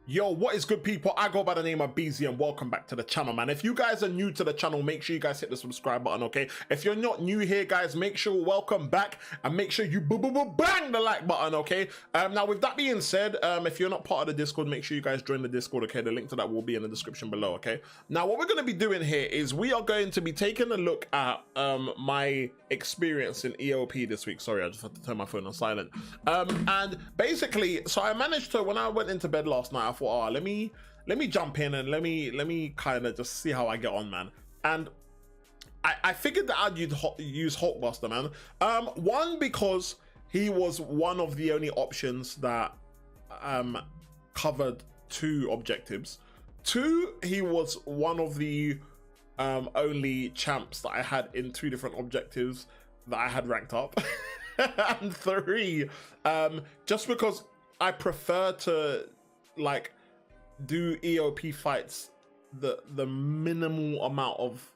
Yo, what is good, people? I go by the name of Beezy and welcome back to the channel, man. If you guys are new to the channel, make sure you guys hit the subscribe button, okay? If you're not new here, guys, make sure welcome back and make sure you bang the like button, okay? Now, with that being said, if you're not part of the Discord, make sure you guys join the Discord, okay? The link to that will be in the description below, okay? Now, what we're going to be doing here is we are going to be taking a look at my experience in EOP this week. Sorry, I just had to turn my phone on silent. And basically, so I managed to, when I went into bed last night, I thought, oh, let me jump in and let me kind of just see how I get on, man. And I figured that I'd use Hulkbuster, man. One, because he was one of the only options that covered 2 objectives. 2, he was one of the only champs that I had in 2 different objectives that I had ranked up. And 3, just because I prefer to like do EOP fights the minimal amount of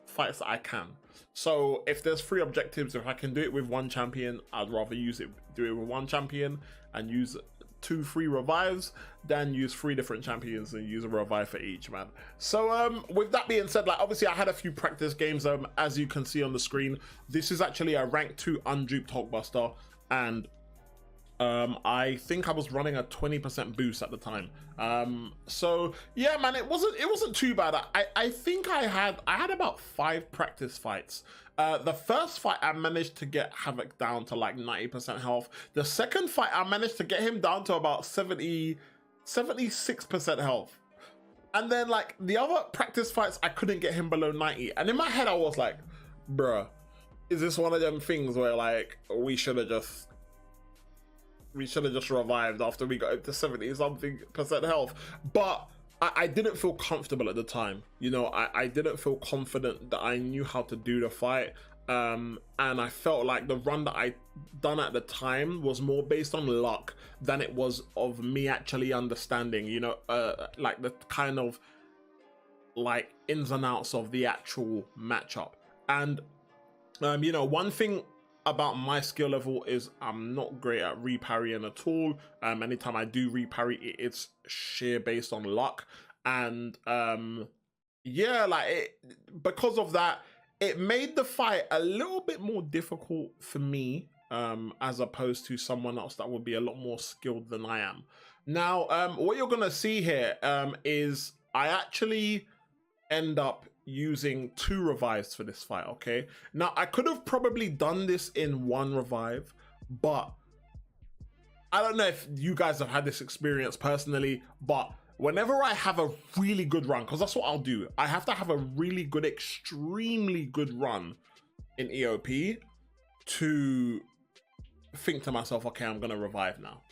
fights that I can. So if there's 3 objectives, if I can do it with 1 champion, I'd rather do it with 1 champion and use 2 free revives than use 3 different champions and use a revive for each, man. So with that being said, like obviously I had a few practice games, as you can see on the screen. This is actually a rank 2 unduped Hulkbuster, and I think I was running a 20% boost at the time. So yeah, man, it wasn't too bad. I think I had about 5 practice fights. The first fight I managed to get Havok down to like 90% health. The second fight I managed to get him down to about 76% health. And then like the other practice fights, I couldn't get him below 90. And in my head I was like, bruh, is this one of them things where like we should have just revived after we got up to 70-something% health? But I didn't feel comfortable at the time. You know, I didn't feel confident that I knew how to do the fight. And I felt like the run that I done at the time was more based on luck than it was of me actually understanding, you know, like the kind of like ins and outs of the actual matchup. And you know, one thing about my skill level is I'm not great at reparrying at all. Anytime I do reparry, it's sheer based on luck. And yeah, like because of that, it made the fight a little bit more difficult for me, as opposed to someone else that would be a lot more skilled than I am. Now, what you're gonna see here is I actually end up using 2 revives for this fight, okay? Now, I could have probably done this in 1 revive, but I don't know if you guys have had this experience personally, but whenever I have a really good run, because that's what I'll do, I have to have a really good, extremely good run in EOP to think to myself, okay, I'm gonna revive now.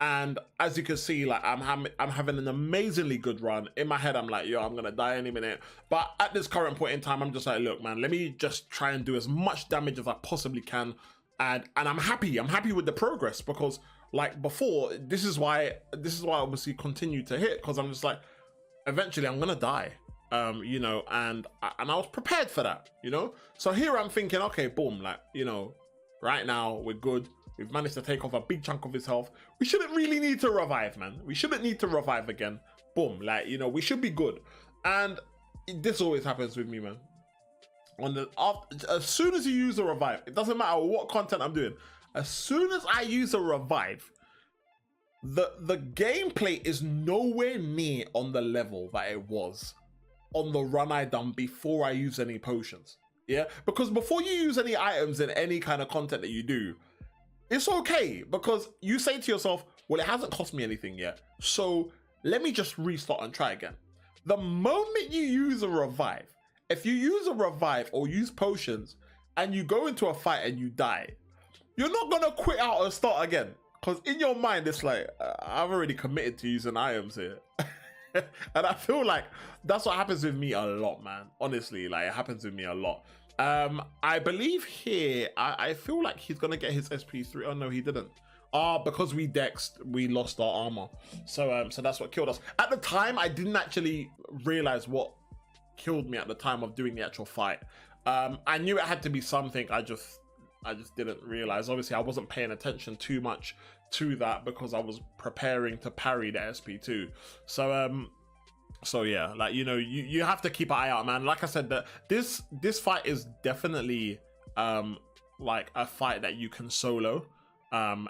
And as you can see, like I'm having an amazingly good run. In my head, I'm like, yo, I'm gonna die any minute. But at this current point in time, I'm just like, look, man, let me just try and do as much damage as I possibly can. And I'm happy. I'm happy with the progress, because like before, this is why I obviously continue to hit, because I'm just like, eventually I'm gonna die. You know, and I was prepared for that, you know? So here I'm thinking, okay, boom, like, you know, right now we're good. We've managed to take off a big chunk of his health. We shouldn't really need to revive, man. We shouldn't need to revive again. Boom, like, you know, we should be good. And this always happens with me, man. As soon as you use a revive, it doesn't matter what content I'm doing. As soon as I use a revive, the gameplay is nowhere near on the level that it was on the run I done before I use any potions. Yeah, because before you use any items in any kind of content that you do, it's okay, because you say to yourself, well, it hasn't cost me anything yet, so let me just restart and try again. The moment you use a revive, if you use a revive or use potions and you go into a fight and you die, you're not gonna quit out and start again, because in your mind it's like, I've already committed to using items here. And I feel like that's what happens with me a lot, man. Honestly, like it happens with me a lot. I believe here, I feel like he's gonna get his SP3. Oh no, he didn't. Because we dexed, we lost our armor. So so that's what killed us. At the time, I didn't actually realize what killed me at the time of doing the actual fight. I knew it had to be something. I just didn't realize. Obviously, I wasn't paying attention too much to that because I was preparing to parry the SP2. So yeah, like, you know, you have to keep an eye out, man. Like I said, that this fight is definitely like a fight that you can solo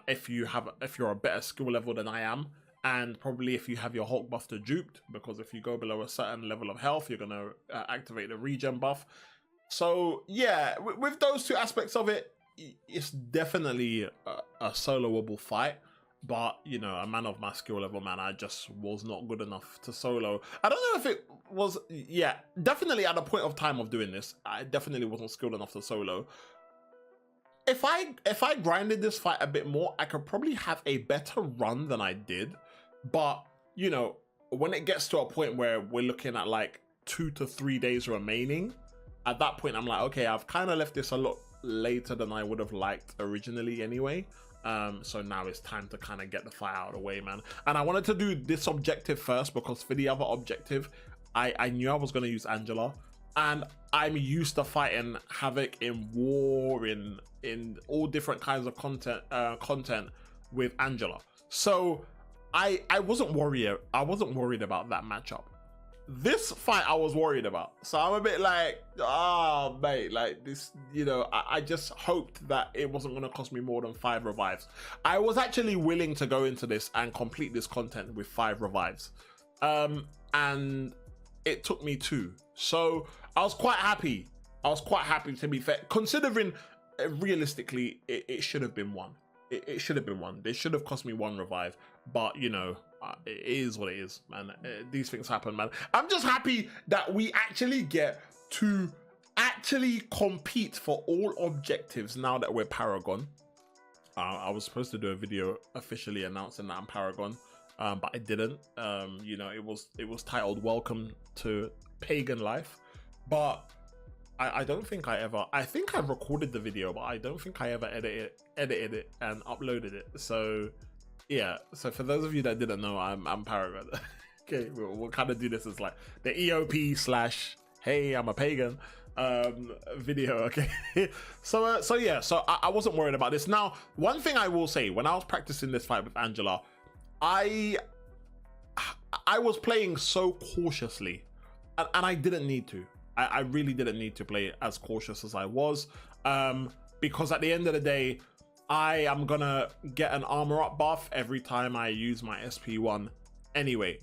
if you're a better skill level than I am, and probably if you have your Hulkbuster duped, because if you go below a certain level of health, you're gonna activate the regen buff. So yeah, with those two aspects of it, it's definitely a soloable fight. But, you know, a man of my skill level, man, I just was not good enough to solo. I don't know if it was, yeah, definitely at the point of time of doing this, I definitely wasn't skilled enough to solo. If I grinded this fight a bit more, I could probably have a better run than I did. But, you know, when it gets to a point where we're looking at like 2 to 3 days remaining, at that point, I'm like, okay, I've kind of left this a lot later than I would have liked originally anyway. So now it's time to kind of get the fight out of the way, man. And I wanted to do this objective first because for the other objective, I knew I was going to use Angela, and I'm used to fighting Havok in war, in all different kinds of content with Angela. So I wasn't worried about that matchup. This fight I was worried about, so I'm a bit like, oh mate, like this, you know, I just hoped that it wasn't going to cost me more than 5 revives. I was actually willing to go into this and complete this content with 5 revives, and it took me 2, so I was quite happy. To be fair, considering realistically it should have been 1. It should have been 1. They should have cost me 1 revive, but you know, it is what it is, man. These things happen, man. I'm just happy that we actually get to actually compete for all objectives now that we're Paragon. I was supposed to do a video officially announcing that I'm Paragon, but I didn't. You know, it was titled "Welcome to Pagan Life," but I don't think I think I recorded the video, but I don't think I ever edited it and uploaded it. So yeah, so for those of you that didn't know, I'm Paragon. Okay, we'll kind of do this as like the EOP / hey, I'm a pagan video. Okay. So yeah, so I wasn't worried about this. Now, one thing I will say, when I was practicing this fight with Angela, I was playing so cautiously, and I didn't need to. I really didn't need to play as cautious as I was, because at the end of the day, I am gonna get an armor up buff every time I use my SP1 anyway,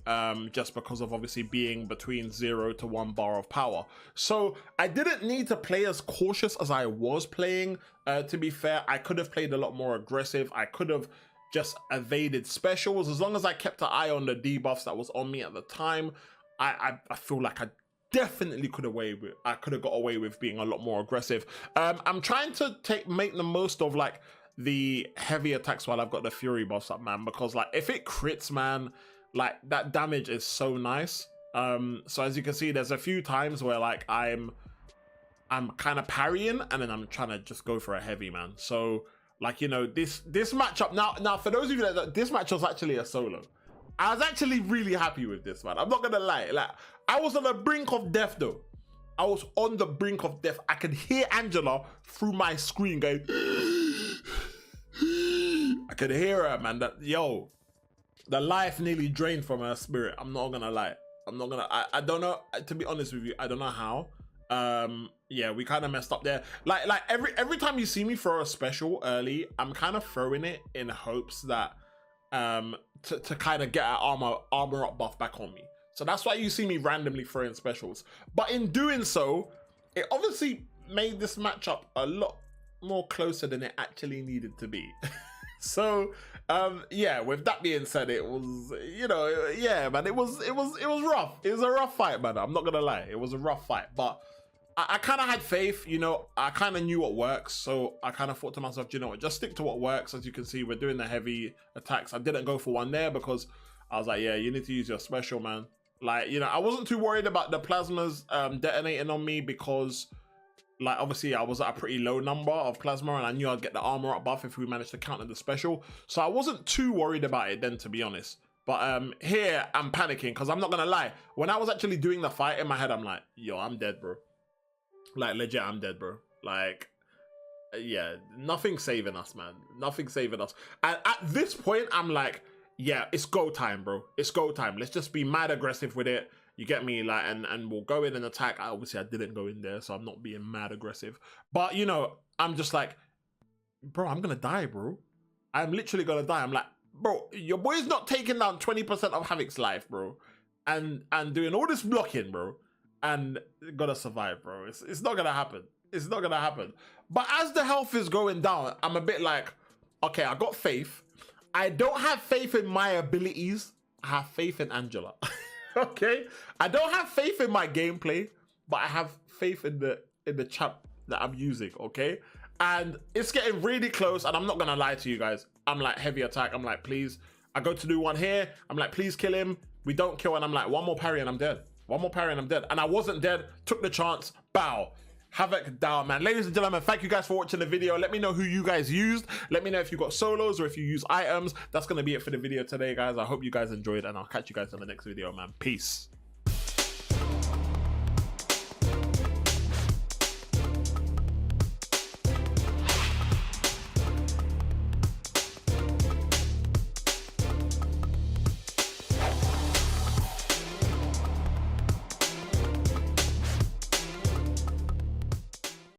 just because of obviously being between 0 to 1 bar of power. So I didn't need to play as cautious as I was playing. To be fair, I could have played a lot more aggressive. I could have just evaded specials. As long as I kept an eye on the debuffs that was on me at the time, I feel like I definitely could have got away with being a lot more aggressive. I'm trying to make the most of like the heavy attacks while I've got the fury buffs up, man, because like if it crits, man, like that damage is so nice. So as you can see, there's a few times where like I'm kind of parrying and then I'm trying to just go for a heavy, man. So like, you know, this matchup now for those of you that this match was actually a solo. I was actually really happy with this, man. I'm not gonna lie. Like, I was on the brink of death, though. I was on the brink of death. I could hear Angela through my screen going. I could hear her, man. That yo, the life nearly drained from her spirit. I'm not gonna lie. I don't know. To be honest with you, I don't know how. Yeah, we kind of messed up there. Like every time you see me throw a special early, I'm kind of throwing it in hopes that to kind of get an armor up buff back on me. So that's why you see me randomly throwing specials. But in doing so, it obviously made this matchup a lot more closer than it actually needed to be. So yeah, with that being said, it was, you know, yeah, man, it was rough. It was a rough fight, man. I'm not gonna lie, it was a rough fight, but I kind of had faith, you know. I kind of knew what works, so I kind of thought to myself, you know what, just stick to what works. As you can see, we're doing the heavy attacks. I didn't go for one there because I was like, yeah, you need to use your special, man. Like, you know, I wasn't too worried about the plasmas detonating on me because, like, obviously I was at a pretty low number of plasma and I knew I'd get the armor up buff if we managed to counter the special. So I wasn't too worried about it then, to be honest. But here I'm panicking because I'm not gonna lie. When I was actually doing the fight in my head, I'm like, yo, I'm dead, bro. Like, legit, I'm dead, bro. Like, Yeah, nothing saving us, man. Nothing saving us. And at this point, I'm like, yeah, it's go time, bro. It's go time. Let's just be mad aggressive with it. You get me? Like, and we'll go in and attack. Obviously, I didn't go in there, so I'm not being mad aggressive. But, you know, I'm just like, bro, I'm gonna die, bro. I'm literally gonna die. I'm like, bro, your boy's not taking down 20% of Havok's life, bro. And doing all this blocking, bro. And gotta survive, bro. It's not gonna happen. It's not gonna happen. But as the health is going down, I'm a bit like, okay, I got faith. I don't have faith in my abilities. I have faith in Angela. Okay? I don't have faith in my gameplay, but I have faith in the champ that I'm using, okay? And it's getting really close, and I'm not gonna lie to you guys. I'm like, heavy attack. I'm like, please. I go to do one here. I'm like, please kill him. We don't kill, and I'm like, one more parry and I'm dead. One more parry and I'm dead. And I wasn't dead. Took the chance. Bow. Havok down, man. Ladies and gentlemen, thank you guys for watching the video. Let me know who you guys used. Let me know if you got solos or if you use items. That's going to be it for the video today, guys. I hope you guys enjoyed, and I'll catch you guys in the next video, man. Peace.